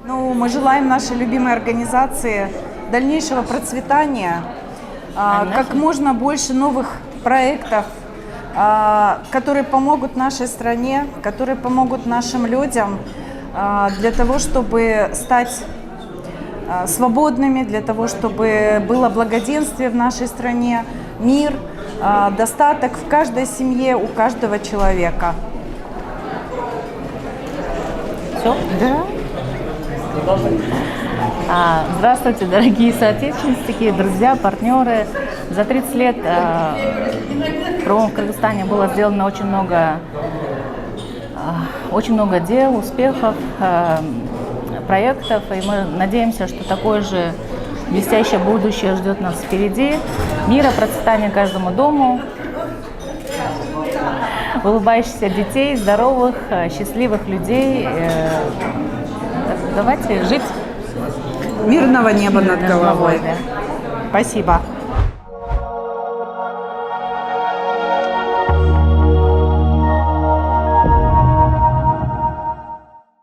Ну, мы желаем нашей любимой организации дальнейшего процветания, как можно больше новых проектов, которые помогут нашей стране, которые помогут нашим людям для того, чтобы стать свободными, для того, чтобы было благоденствие в нашей стране, мир, достаток в каждой семье, у каждого человека. Все? Да. Здравствуйте, дорогие соотечественники, друзья, партнеры. За 30 лет в правом Кыргызстане было сделано очень много дел, успехов, проектов, и мы надеемся, что такое же блестящее будущее ждет нас впереди. Мира, процветания каждому дому, улыбающихся детей, здоровых, счастливых людей. Давайте жить. Мирного неба над головой. Да. Спасибо.